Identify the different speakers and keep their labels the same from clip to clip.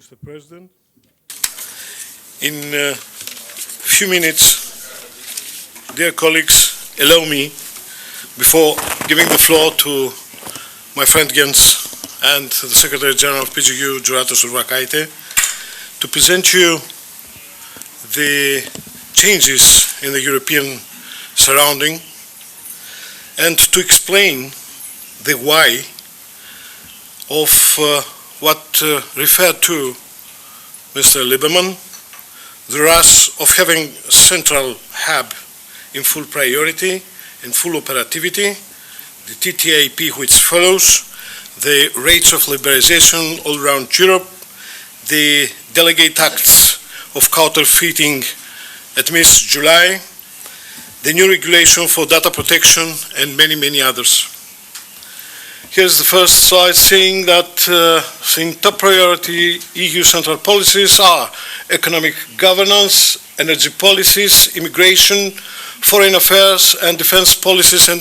Speaker 1: Mr. President, in a few minutes, dear colleagues, allow me, before giving the floor to my friend Jens and the Secretary General of PGEU, to present you the changes in the European surrounding and to explain the why of what referred to Mr. Lieberman, the rush of having a central hub in full priority, in full operativity, the TTIP which follows, the rates of liberalization all around Europe, the delegate acts of counterfeiting at mid-July, the new regulation for data protection, and many, many others. Here's the first slide saying that in top priority EU central policies are economic governance, energy policies, immigration, foreign affairs and defense policies and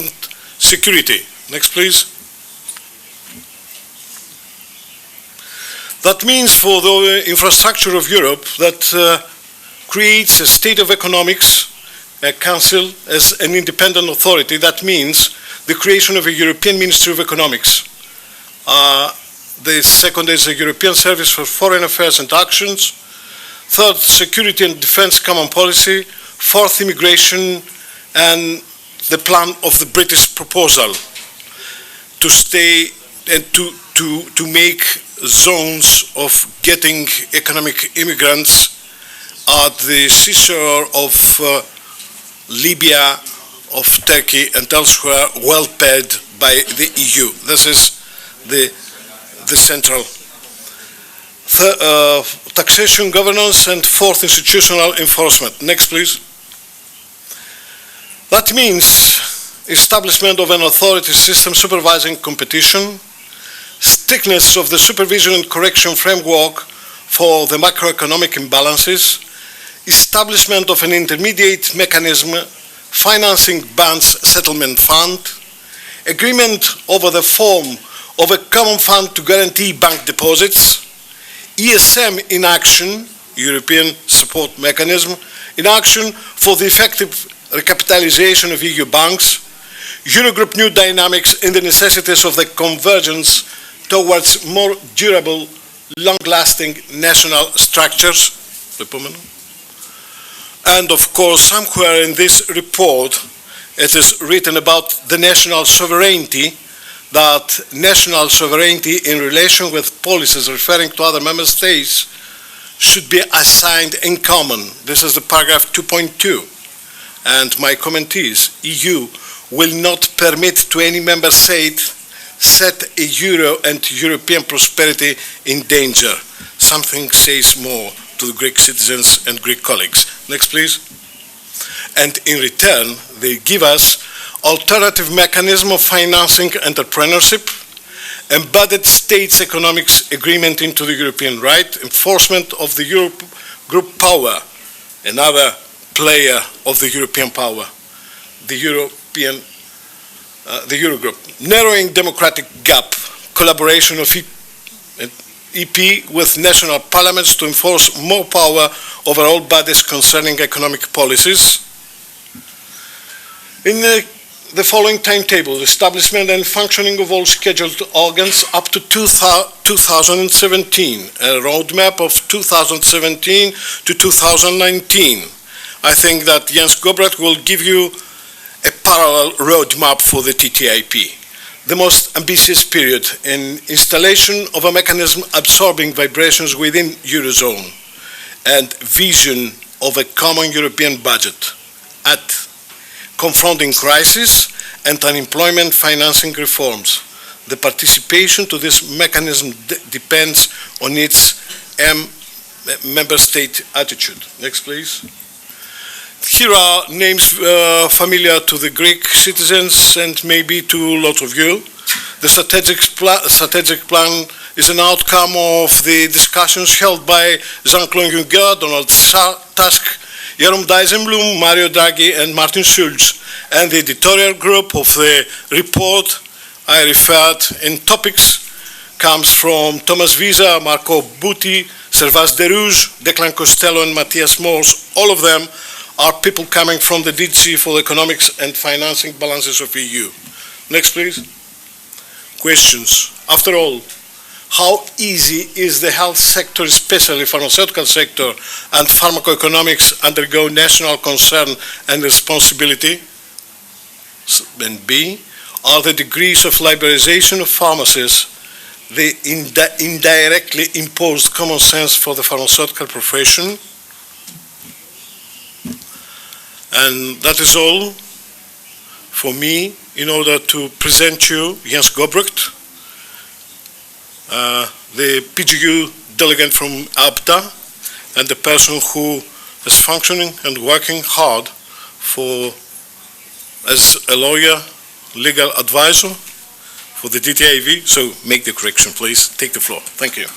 Speaker 1: security. Next, please. That means for the infrastructure of Europe that creates a state of economics, a council as an independent authority. That means the creation of a European Ministry of Economics. The second is the European Service for Foreign Affairs and Actions. Third, Security and Defence Common Policy. Fourth, Immigration, and the plan of the British proposal to stay and to make zones of getting economic immigrants at the seashore of Libya, of Turkey and elsewhere, well paid by the EU. This is the central. Taxation, governance, and fourth, institutional enforcement. Next, please. That means establishment of an authority system supervising competition, strictness of the supervision and correction framework for the macroeconomic imbalances, establishment of an intermediate mechanism financing banks settlement fund, agreement over the form of a common fund to guarantee bank deposits, ESM in action, European support mechanism, in action for the effective recapitalization of EU banks, Eurogroup new dynamics in the necessities of the convergence towards more durable, long-lasting national structures, and of course, somewhere in this report, it is written about the national sovereignty, that national sovereignty in relation with policies referring to other member states should be assigned in common. This is the paragraph 2.2. And my comment is, EU will not permit to any member state set a euro and European prosperity in danger. Something says more to the Greek citizens and Greek colleagues. Next, please. And in return, they give us alternative mechanism of financing entrepreneurship, embedded states economics agreement into the European right, enforcement of the Eurogroup power, another player of the European power, the Eurogroup, narrowing democratic gap, collaboration of EP with national parliaments to enforce more power over all bodies concerning economic policies. In the following timetable, establishment and functioning of all scheduled organs up to 2017, a roadmap of 2017 to 2019. I think that Jens Gobrat will give you a parallel roadmap for the TTIP. The most ambitious period in installation of a mechanism absorbing vibrations within Eurozone and vision of a common European budget at confronting crisis and unemployment financing reforms. The participation to this mechanism depends on its member state attitude. Next, please. Here are names familiar to the Greek citizens and maybe to a lot of you. The strategic plan is an outcome of the discussions held by Jean-Claude Juncker, Donald Tusk, Jerome Dijsselbloem, Mario Draghi, and Martin Schulz. And the editorial group of the report I referred in topics comes from Thomas Visa, Marco Butti, Servas de Rouge, Declan Costello, and Matthias Morse, all of them are people coming from the DG for the economics and financing balances of EU. Next, please. Questions. After all, how easy is the health sector, especially pharmaceutical sector, and pharmacoeconomics undergo national concern and responsibility? And B, are the degrees of liberalization of pharmacies the indirectly imposed common sense for the pharmaceutical profession? And that is all for me in order to present you Jens Gobrecht, the PGEU delegate from ABTA, and the person who is functioning and working hard as a lawyer, legal advisor for the DTIV. So make the correction, please. Take the floor. Thank you.